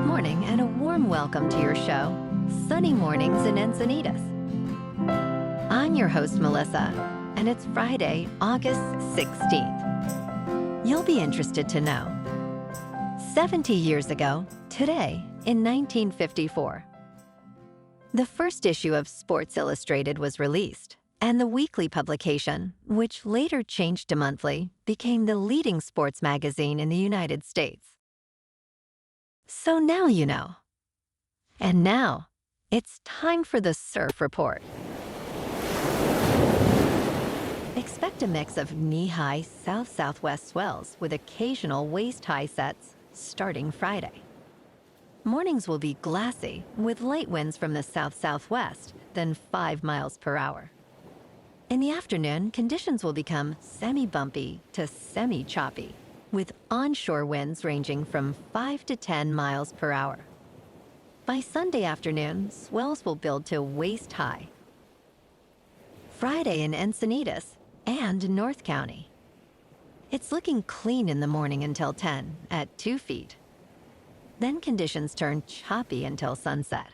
Good morning and a warm welcome to your show, Sunny Mornings in Encinitas. I'm your host, Melissa, and it's Friday, August 16th. You'll be interested to know. 70 years ago, today, in 1954, the first issue of Sports Illustrated was released, and the weekly publication, which later changed to monthly, became the leading sports magazine in the United States. So now you know. And now, it's time for the Surf Report. Expect a mix of knee-high south-southwest swells with occasional waist-high sets starting Friday. Mornings will be glassy with light winds from the south-southwest, then 5 miles per hour. In the afternoon, conditions will become semi-bumpy to semi-choppy, with onshore winds ranging from 5 to 10 miles per hour. By Sunday afternoon, swells will build to waist-high. Friday in Encinitas and North County. It's looking clean in the morning until 10 at 2 feet. Then conditions turn choppy until sunset.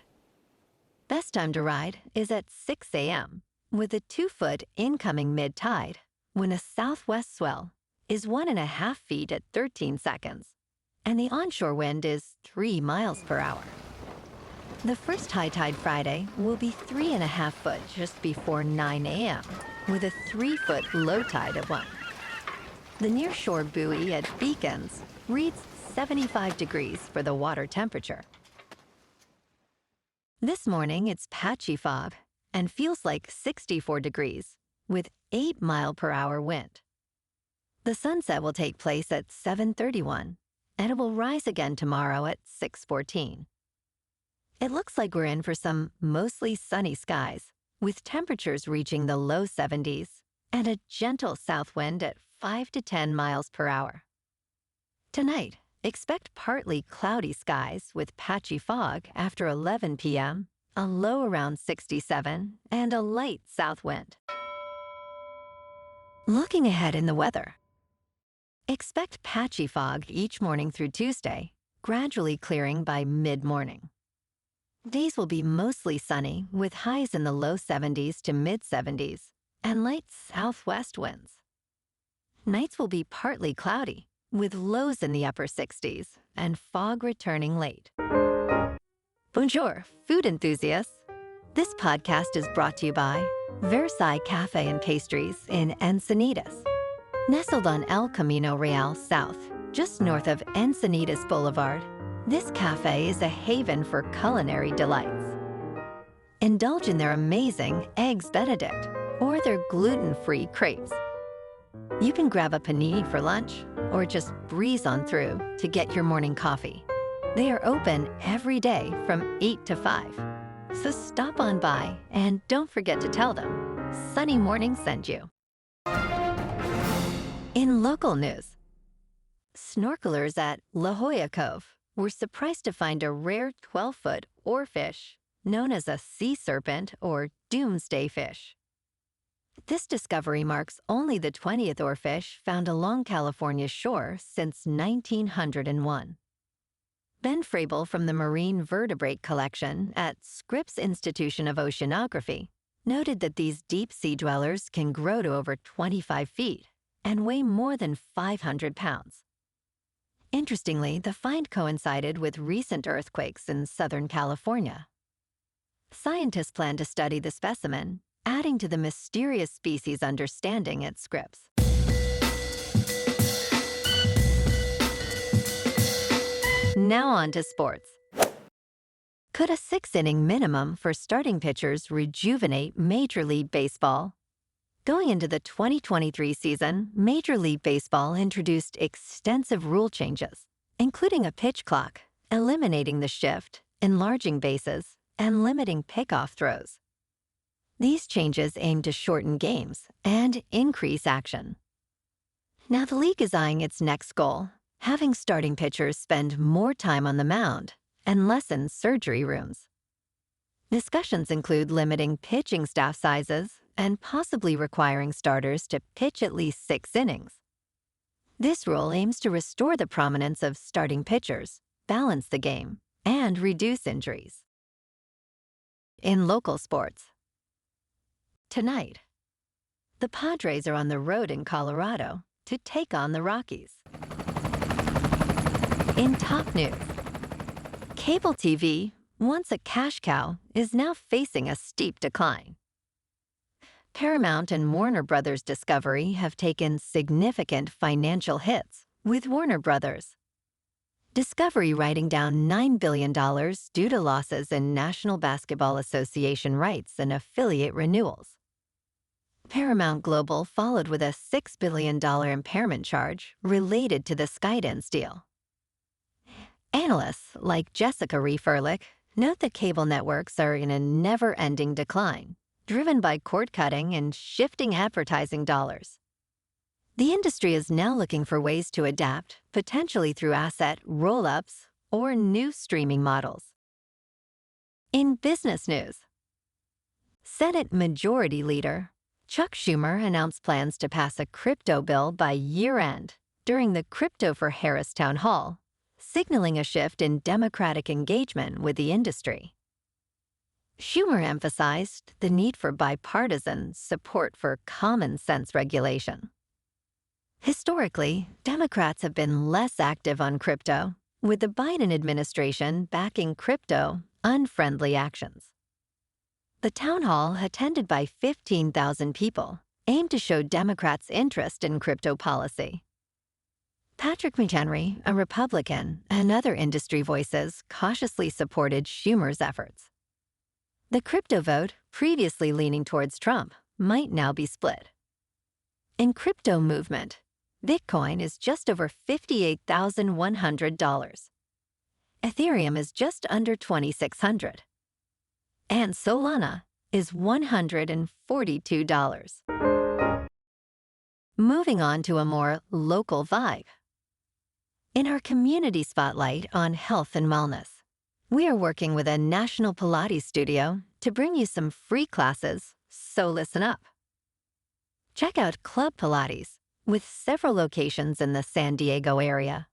Best time to ride is at 6 a.m. with a 2-foot incoming mid-tide when a southwest swell is 1.5 feet at 13 seconds, and the onshore wind is 3 miles per hour. The first high tide Friday will be 3.5 foot just before 9 a.m., with a 3-foot low tide at 1. The nearshore buoy at Beacons reads 75 degrees for the water temperature. This morning it's patchy fog and feels like 64 degrees with 8 mile per hour wind. The sunset will take place at 7:31, and it will rise again tomorrow at 6:14. It looks like we're in for some mostly sunny skies, with temperatures reaching the low 70s and a gentle south wind at 5 to 10 miles per hour. Tonight, expect partly cloudy skies with patchy fog after 11 p.m., a low around 67, and a light south wind. Looking ahead in the weather. Expect patchy fog each morning through Tuesday, gradually clearing by mid-morning. Days will be mostly sunny with highs in the low 70s to mid-70s and light southwest winds. Nights will be partly cloudy with lows in the upper 60s and fog returning late. Bonjour, food enthusiasts. This podcast is brought to you by Versailles Cafe and Pastries in Encinitas. Nestled on El Camino Real South, just north of Encinitas Boulevard, this cafe is a haven for culinary delights. Indulge in their amazing Eggs Benedict or their gluten-free crepes. You can grab a panini for lunch or just breeze on through to get your morning coffee. They are open every day from 8 to 5. So stop on by and don't forget to tell them Sunny Morning sent you. In local news, snorkelers at La Jolla Cove were surprised to find a rare 12-foot oarfish known as a sea serpent or doomsday fish. This discovery marks only the 20th oarfish found along California's shore since 1901. Ben Frabel from the Marine Vertebrate Collection at Scripps Institution of Oceanography noted that these deep-sea dwellers can grow to over 25 feet and weigh more than 500 pounds. Interestingly, the find coincided with recent earthquakes in Southern California. Scientists plan to study the specimen, adding to the mysterious species understanding at Scripps. Now on to sports. Could a 6-inning minimum for starting pitchers rejuvenate Major League Baseball? Going into the 2023 season, Major League Baseball introduced extensive rule changes, including a pitch clock, eliminating the shift, enlarging bases, and limiting pickoff throws. These changes aim to shorten games and increase action. Now the league is eyeing its next goal, having starting pitchers spend more time on the mound and less in surgery rooms. Discussions include limiting pitching staff sizes and possibly requiring starters to pitch at least 6 innings. This rule aims to restore the prominence of starting pitchers, balance the game, and reduce injuries. In local sports, tonight, the Padres are on the road in Colorado to take on the Rockies. In top news, cable TV, once a cash cow, is now facing a steep decline. Paramount and Warner Brothers Discovery have taken significant financial hits, with Warner Brothers. Discovery writing down $9 billion due to losses in National Basketball Association rights and affiliate renewals. Paramount Global followed with a $6 billion impairment charge related to the Skydance deal. Analysts like Jessica Reef-Ehrlich note that cable networks are in a never-ending decline, driven by cord-cutting and shifting advertising dollars. The industry is now looking for ways to adapt, potentially through asset roll-ups or new streaming models. In business news, Senate Majority Leader Chuck Schumer announced plans to pass a crypto bill by year-end during the Crypto for Harris Town Hall, signaling a shift in Democratic engagement with the industry. Schumer emphasized the need for bipartisan support for common-sense regulation. Historically, Democrats have been less active on crypto, with the Biden administration backing crypto-unfriendly actions. The town hall, attended by 15,000 people, aimed to show Democrats' interest in crypto policy. Patrick McHenry, a Republican, and other industry voices cautiously supported Schumer's efforts. The crypto vote, previously leaning towards Trump, might now be split. In crypto movement, Bitcoin is just over $58,100. Ethereum is just under $2,600. And Solana is $142. Moving on to a more local vibe. In our community spotlight on health and wellness, we are working with a national Pilates studio to bring you some free classes, so listen up. Check out Club Pilates, with several locations in the San Diego area.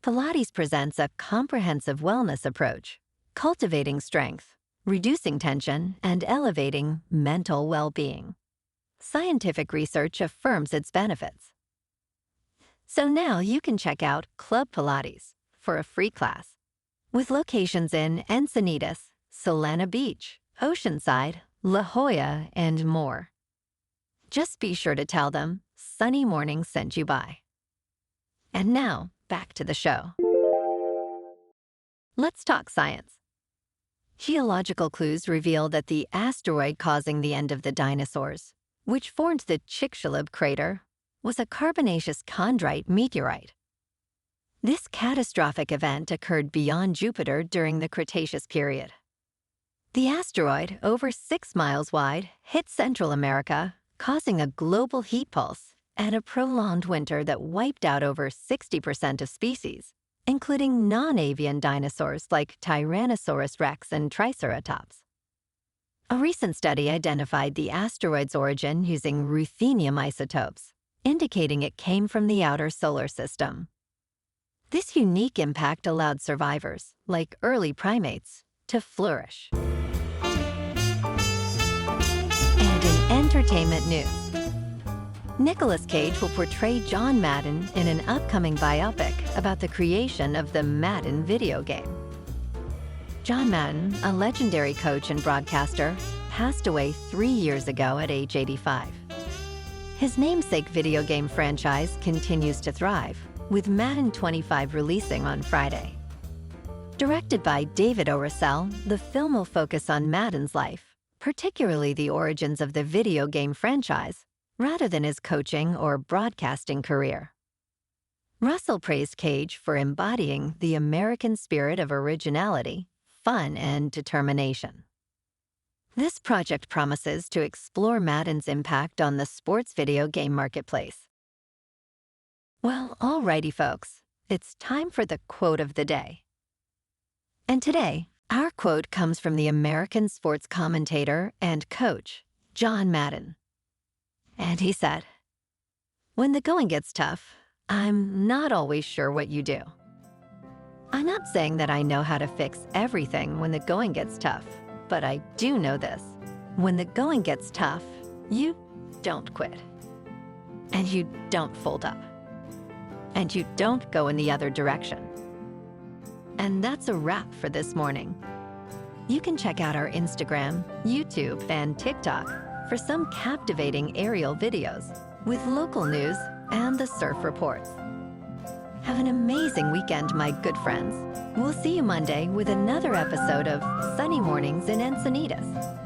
Pilates presents a comprehensive wellness approach, cultivating strength, reducing tension, and elevating mental well-being. Scientific research affirms its benefits. So now you can check out Club Pilates for a free class, with locations in Encinitas, Solana Beach, Oceanside, La Jolla, and more. Just be sure to tell them Sunny Morning sent you by. And now, back to the show. Let's talk science. Geological clues reveal that the asteroid causing the end of the dinosaurs, which formed the Chicxulub crater, was a carbonaceous chondrite meteorite. This catastrophic event occurred beyond Jupiter during the Cretaceous period. The asteroid, over 6 miles wide, hit Central America, causing a global heat pulse and a prolonged winter that wiped out over 60% of species, including non-avian dinosaurs like Tyrannosaurus rex and Triceratops. A recent study identified the asteroid's origin using ruthenium isotopes, indicating it came from the outer solar system. This unique impact allowed survivors, like early primates, to flourish. And in entertainment news, Nicolas Cage will portray John Madden in an upcoming biopic about the creation of the Madden video game. John Madden, a legendary coach and broadcaster, passed away 3 years ago at age 85. His namesake video game franchise continues to thrive, with Madden 25 releasing on Friday. Directed by David O. Russell, the film will focus on Madden's life, particularly the origins of the video game franchise, rather than his coaching or broadcasting career. Russell praised Cage for embodying the American spirit of originality, fun, and determination. This project promises to explore Madden's impact on the sports video game marketplace. Well, alrighty, folks, it's time for the quote of the day. And today, our quote comes from the American sports commentator and coach, John Madden. And he said, "When the going gets tough, I'm not always sure what you do. I'm not saying that I know how to fix everything when the going gets tough, but I do know this. When the going gets tough, you don't quit. And you don't fold up. And you don't go in the other direction. And that's a wrap for this morning. You can check out our Instagram, YouTube, and TikTok for some captivating aerial videos with local news and the surf reports. Have an amazing weekend, my good friends. We'll see you Monday with another episode of Sunny Mornings in Encinitas.